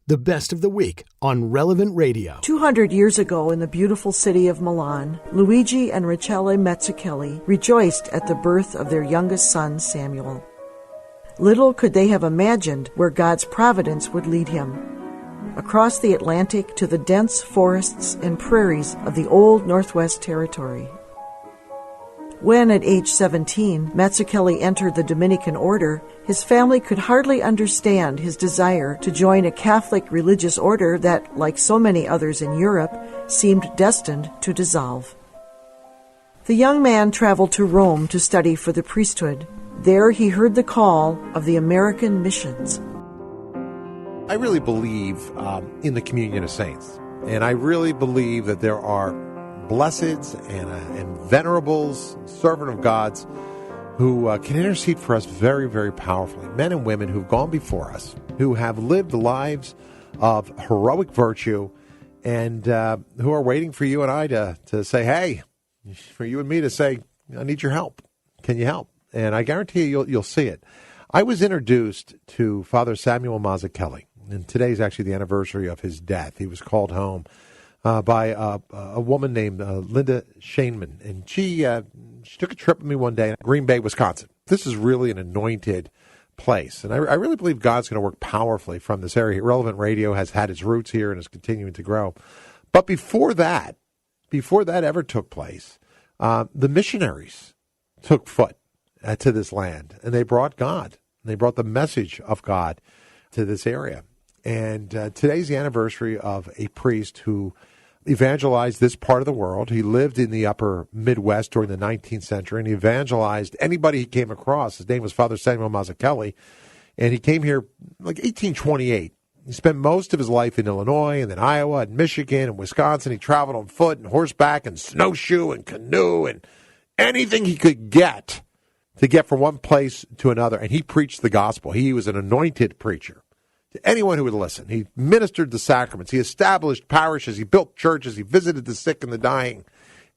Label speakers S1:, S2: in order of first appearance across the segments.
S1: the best of the week on Relevant Radio.
S2: 200 years ago in the beautiful city of Milan, Luigi and Rachele Mazzuchelli rejoiced at the birth of their youngest son, Samuel. Little could they have imagined where God's providence would lead him. Across the Atlantic to the dense forests and prairies of the old Northwest Territory. When, at age 17, Mazzuchelli entered the Dominican order, his family could hardly understand his desire to join a Catholic religious order that, like so many others in Europe, seemed destined to dissolve. The young man traveled to Rome to study for the priesthood. There he heard the call of the American missions.
S3: I really believe in the communion of saints, and I really believe that there are blesseds and venerables, servant of God's, who can intercede for us very, very powerfully. Men and women who've gone before us, who have lived lives of heroic virtue, and who are waiting for you and I to say, hey, for you and me to say, I need your help. Can you help? And I guarantee you'll see it. I was introduced to Father Samuel Mazzuchelli, and today's actually the anniversary of his death. He was called home by a woman named Linda Schoenmann, and she took a trip with me one day in Green Bay, Wisconsin. This is really an anointed place, and I really believe God's going to work powerfully from this area. Relevant Radio has had its roots here and is continuing to grow. But before that ever took place, the missionaries took foot to this land, and they brought God. They brought the message of God to this area. And today's the anniversary of a priest who evangelized this part of the world. He lived in the upper Midwest during the 19th century, and he evangelized anybody he came across. His name was Father Samuel Mazzuchelli, and he came here like 1828. He spent most of his life in Illinois and then Iowa and Michigan and Wisconsin. He traveled on foot and horseback and snowshoe and canoe and anything he could get to get from one place to another, and he preached the gospel. He was an anointed preacher to anyone who would listen. He ministered the sacraments. He established parishes. He built churches. He visited the sick and the dying.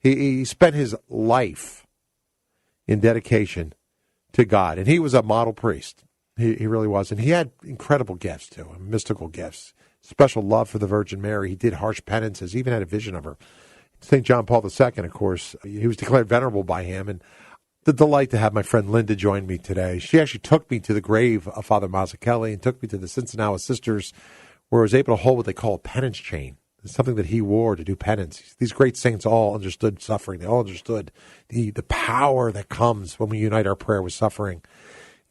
S3: He spent his life in dedication to God, and he was a model priest. He really was, and he had incredible gifts, too, mystical gifts, special love for the Virgin Mary. He did harsh penances, even had a vision of her. St. John Paul II, of course, he was declared venerable by him, and the delight to have my friend Linda join me today. She actually took me to the grave of Father Mazzuchelli and took me to the Cincinnati Sisters, where I was able to hold what they call a penance chain. It's something that he wore to do penance. These great saints all understood suffering. They all understood the power that comes when we unite our prayer with suffering.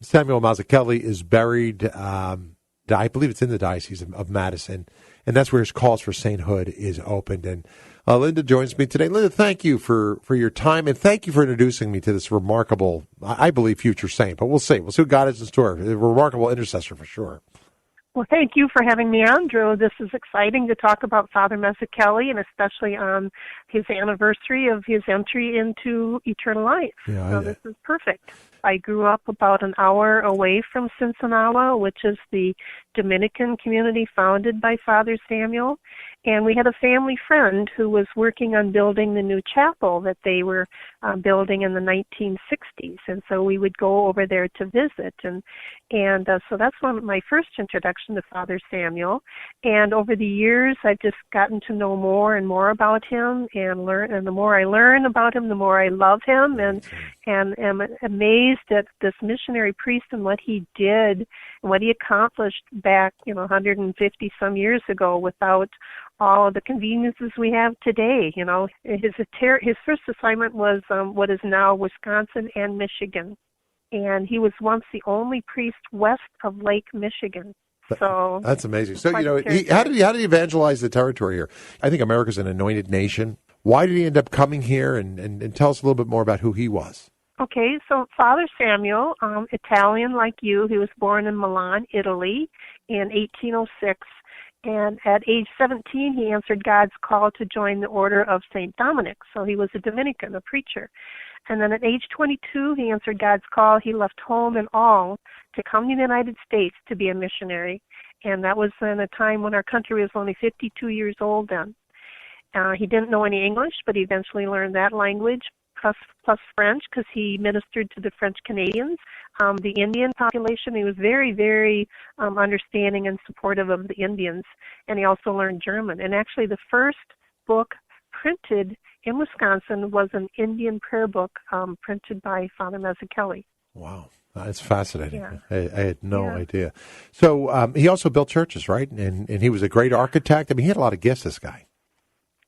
S3: Samuel Mazzuchelli is buried, I believe it's in the Diocese of Madison, and that's where his cause for sainthood is opened. And Linda joins me today. Linda, thank you for your time, and thank you for introducing me to this remarkable, I believe, future saint. But we'll see. We'll see what God has in store. A remarkable intercessor for sure.
S4: Well, thank you for having me on, Drew. This is exciting to talk about Father Mazzuchelli, and especially on his anniversary of his entry into eternal life. This is perfect. I grew up about an hour away from Cincinnati, which is the Dominican community founded by Father Samuel. And we had a family friend who was working on building the new chapel that they were building in the 1960s. And so we would go over there to visit. And so that's my first introduction to Father Samuel. And over the years, I've just gotten to know more and more about him and learn. And the more I learn about him, the more I love him and am amazed at this missionary priest and what he did and what he accomplished back, 150 some years ago without all of the conveniences we have today. His first assignment was what is now Wisconsin and Michigan, and he was once the only priest west of Lake Michigan. So
S3: that's amazing. So how did he evangelize the territory here? I think America's an anointed nation. Why did he end up coming here? And tell us a little bit more about who he was.
S4: Okay, so Father Samuel, Italian like you, he was born in Milan, Italy, in 1806. And at age 17, he answered God's call to join the order of St. Dominic. So he was a Dominican, a preacher. And then at age 22, he answered God's call. He left home and all to come to the United States to be a missionary. And that was in a time when our country was only 52 years old then. He didn't know any English, but he eventually learned that language. plus French, because he ministered to the French Canadians, the Indian population. He was very, very understanding and supportive of the Indians, and he also learned German. And actually, the first book printed in Wisconsin was an Indian prayer book printed by Father Mazzuchelli.
S3: Wow. That's fascinating.
S4: Yeah.
S3: I had no idea. So he also built churches, right? And he was a great architect. I mean, he had a lot of gifts, this guy.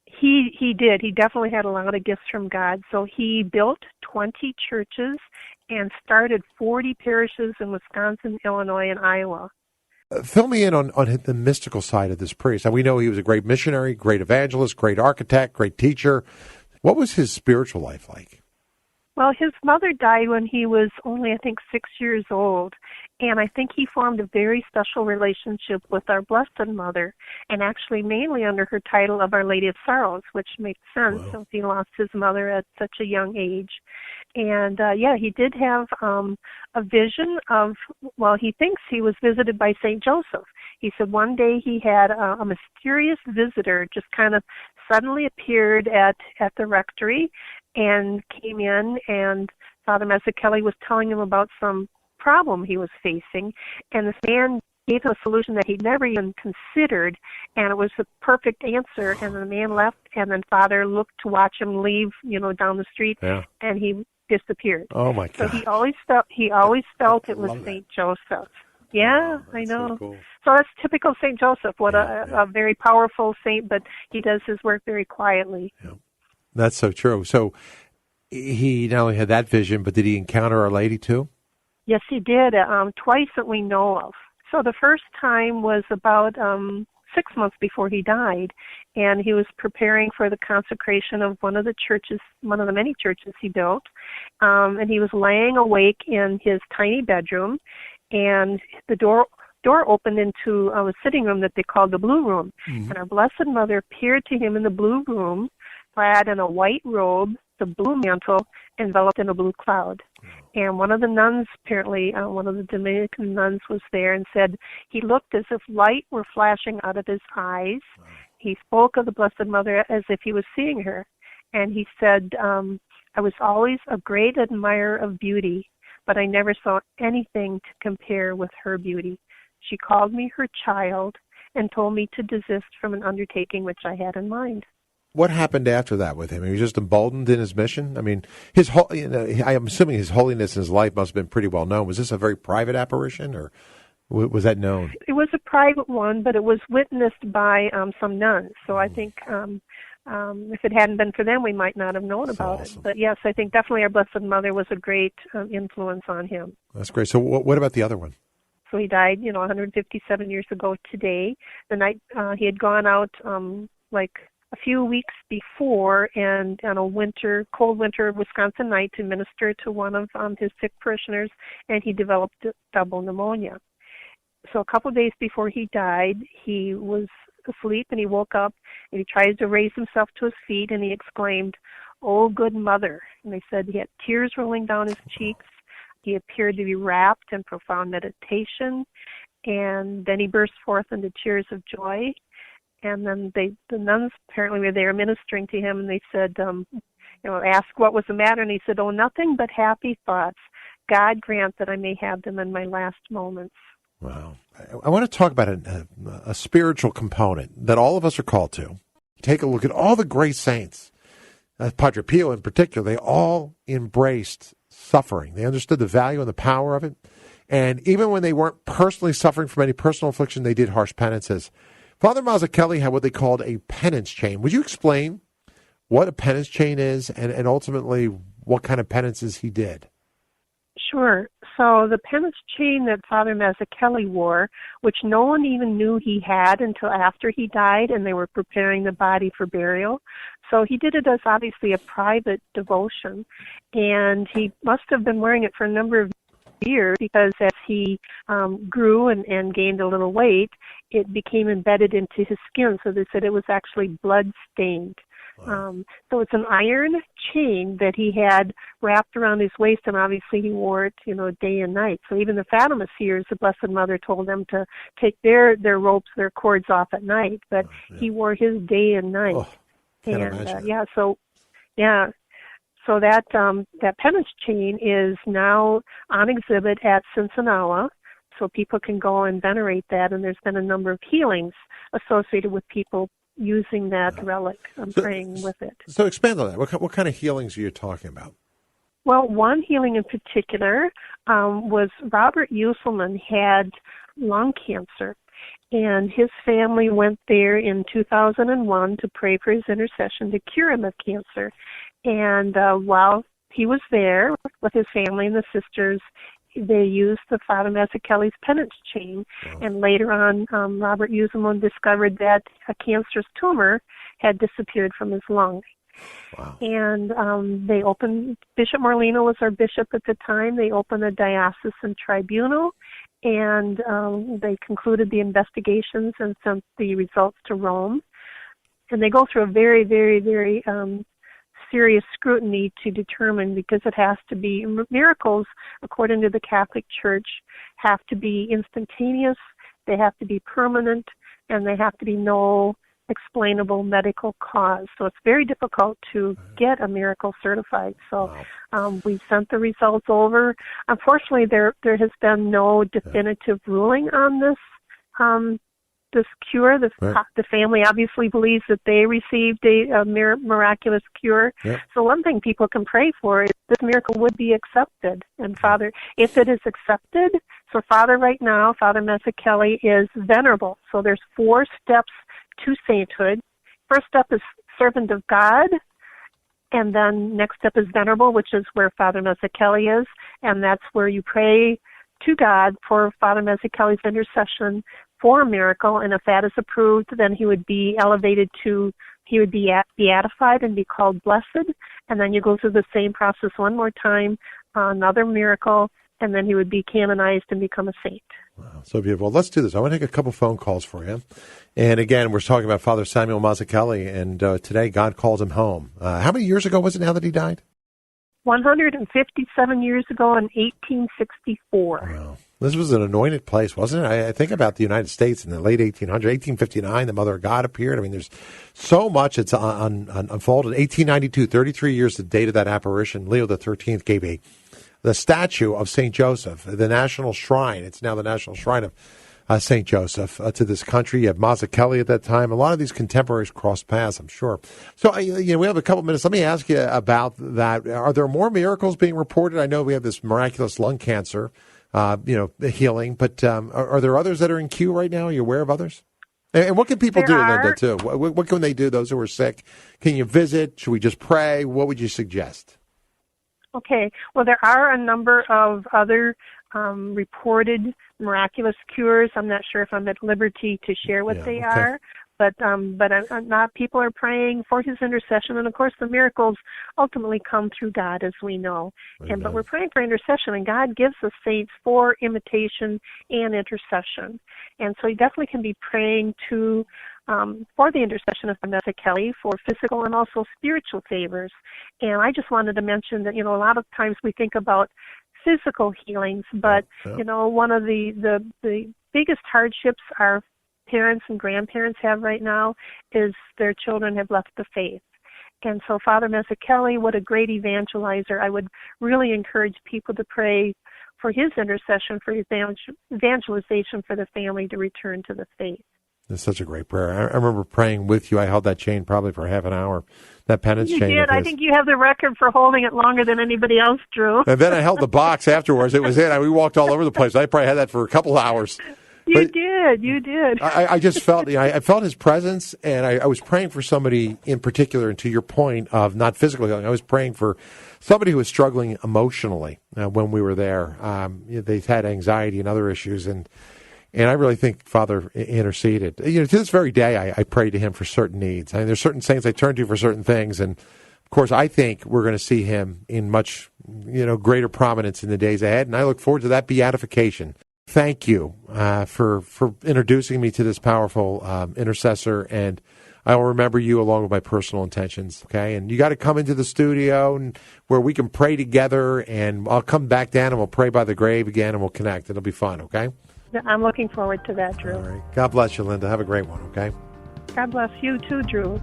S4: He did. He definitely had a lot of gifts from God. So he built 20 churches and started 40 parishes in Wisconsin, Illinois, and Iowa.
S3: Fill me in on the mystical side of this priest. And we know he was a great missionary, great evangelist, great architect, great teacher. What was his spiritual life like?
S4: Well, his mother died when he was only, I think, 6 years old. And I think he formed a very special relationship with our Blessed Mother, and actually mainly under her title of Our Lady of Sorrows, which makes sense since he lost his mother at such a young age. And, he did have a vision of, well, he thinks he was visited by St. Joseph. He said one day he had a mysterious visitor just kind of suddenly appeared at the rectory and came in, and Father Mazzuchelli was telling him about some problem he was facing, and this man gave him a solution that he'd never even considered, and it was the perfect answer, and the man left, and then Father looked to watch him leave, down the street, and he disappeared.
S3: Oh, my God.
S4: So he always felt it was St. Joseph. Yeah, wow, I know. So, cool. So that's typical St. Joseph. What a very powerful saint, but he does his work very quietly.
S3: Yeah. That's so true. So he not only had that vision, but did he encounter Our Lady too?
S4: Yes, he did, twice that we know of. So the first time was about 6 months before he died, and he was preparing for the consecration of one of the many churches he built, and he was laying awake in his tiny bedroom, and the door opened into a sitting room that they called the Blue Room, and our Blessed Mother appeared to him in the Blue Room, clad in a white robe, the blue mantle, enveloped in a blue cloud. And one of the nuns, apparently, one of the Dominican nuns was there and said he looked as if light were flashing out of his eyes. Wow. He spoke of the Blessed Mother as if he was seeing her. And he said, I was always a great admirer of beauty, but I never saw anything to compare with her beauty. She called me her child and told me to desist from an undertaking which I had in mind.
S3: What happened after that with him? He was just emboldened in his mission? I mean, I'm assuming his holiness in his life must have been pretty well known. Was this a very private apparition, or was that known?
S4: It was a private one, but it was witnessed by some nuns. So I think if it hadn't been for them, we might not have known about it. But yes, I think definitely our Blessed Mother was a great influence on him.
S3: That's great. So what about the other one?
S4: So he died, 157 years ago today. The night he had gone out a few weeks before, and on a cold winter Wisconsin night, to minister to one of his sick parishioners, and he developed double pneumonia. So a couple of days before he died, he was asleep, and he woke up, and he tried to raise himself to his feet, and he exclaimed, "Oh, good mother." And they said he had tears rolling down his cheeks. He appeared to be wrapped in profound meditation, and then he burst forth into tears of joy. And then the nuns apparently were there ministering to him, and they said, asked what was the matter, and he said, "Oh, nothing but happy thoughts. God grant that I may have them in my last moments."
S3: Wow. I want to talk about a spiritual component that all of us are called to. Take a look at all the great saints, Padre Pio in particular. They all embraced suffering. They understood the value and the power of it. And even when they weren't personally suffering from any personal affliction, they did harsh penances. Father Mazzuchelli had what they called a penance chain. Would you explain what a penance chain is and ultimately what kind of penances he did?
S4: Sure. So the penance chain that Father Mazzuchelli wore, which no one even knew he had until after he died and they were preparing the body for burial. So he did it as obviously a private devotion, and he must have been wearing it for a number of years, because as he grew and gained a little weight, it became embedded into his skin. So they said it was actually blood-stained. Wow. So it's an iron chain that he had wrapped around his waist, and obviously he wore it, day and night. So even the Fatima seers, the Blessed Mother told them to take their ropes, their cords off at night, but he wore his day and night.
S3: Can't imagine.
S4: So that penance chain is now on exhibit at Cincinnati, so people can go and venerate that, and there's been a number of healings associated with people using that relic and praying with it.
S3: So expand on that. What kind of healings are you talking about?
S4: Well, one healing in particular was Robert Uselman had lung cancer, and his family went there in 2001 to pray for his intercession to cure him of cancer. And while he was there with his family and the sisters, they used the Father Mazzuchelli's penance chain. Wow. And later on, Robert Uselman discovered that a cancerous tumor had disappeared from his lung. Wow. And they opened, Bishop Morlino was our bishop at the time, they opened a diocesan tribunal, and they concluded the investigations and sent the results to Rome. And they go through a very, very, very serious scrutiny to determine, because it has to be, miracles, according to the Catholic Church, have to be instantaneous, they have to be permanent, and they have to be no explainable medical cause. So it's very difficult to get a miracle certified. So we sent the results over. Unfortunately, there has been no definitive ruling on this cure. The family obviously believes that they received a miraculous cure. Yep. So one thing people can pray for is this miracle would be accepted. And Father, if it is accepted, so Father right now, Father Mazzuchelli is venerable. So there's 4 steps to sainthood. First step is servant of God, and then next step is venerable, which is where Father Mazzuchelli is, and that's where you pray to God for Father Mazzuchelli's intercession for a miracle, and if that is approved, then he would be elevated to, he would be beatified and be called blessed, and then you go through the same process one more time, another miracle, and then he would be canonized and become a saint.
S3: Wow, so beautiful. Let's do this. I want to take a couple phone calls for you. And again, we're talking about Father Samuel Mazzuchelli, and today God calls him home. How many years ago was it now that he died?
S4: 157 years ago in 1864.
S3: Wow. This was an anointed place, wasn't it? I think about the United States in the late 1800s, 1859, the Mother of God appeared. I mean, there's so much that's unfolded. 1892, 33 years the date of that apparition, Leo XIII gave the statue of St. Joseph, the national shrine. It's now the national shrine of St. Joseph to this country. You have Mazzuchelli at that time. A lot of these contemporaries crossed paths, I'm sure. So, we have a couple minutes. Let me ask you about that. Are there more miracles being reported? I know we have this miraculous lung cancer, healing, but are there others that are in queue right now? Are you aware of others? And what can people do, Linda, too? What can they do, those who are sick? Can you visit? Should we just pray? What would you suggest?
S4: Okay. Well, there are a number of other reported miraculous cures. I'm not sure if I'm at liberty to share what they are, but not. People are praying for his intercession, and of course, the miracles ultimately come through God, as we know. But we're praying for intercession, and God gives us saints for imitation and intercession. And so, you definitely can be praying to. For the intercession of Mazzuchelli for physical and also spiritual favors. And I just wanted to mention that, a lot of times we think about physical healings, but, one of the biggest hardships our parents and grandparents have right now is their children have left the faith. And so Father Mazzuchelli, what a great evangelizer. I would really encourage people to pray for his intercession, for his evangelization for the family to return to the faith.
S3: That's such a great prayer. I remember praying with you. I held that chain probably for half an hour, that penance chain.
S4: You did. I think you have the record for holding it longer than anybody else, Drew.
S3: And then I held the box afterwards. It was it. We walked all over the place. I probably had that for a couple hours.
S4: You did.
S3: I just felt, I felt his presence, and I was praying for somebody in particular, and to your point of not physical healing, I was praying for somebody who was struggling emotionally when we were there. They've had anxiety and other issues, and I really think Father interceded. To this very day, I pray to him for certain needs. I mean, there's certain saints I turn to for certain things, and of course, I think we're going to see him in much, greater prominence in the days ahead, and I look forward to that beatification. Thank you for introducing me to this powerful intercessor, and I will remember you along with my personal intentions, okay? And you got to come into the studio and where we can pray together, and I'll come back down and we'll pray by the grave again, and we'll connect. It'll be fun, okay?
S4: I'm looking forward to that, Drew.
S3: All right. God bless you, Linda. Have a great one, okay?
S4: God bless you too, Drew.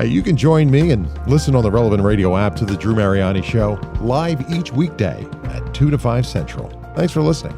S3: You can join me and listen on the Relevant Radio app to The Drew Mariani Show live each weekday at 2 to 5 Central. Thanks for listening.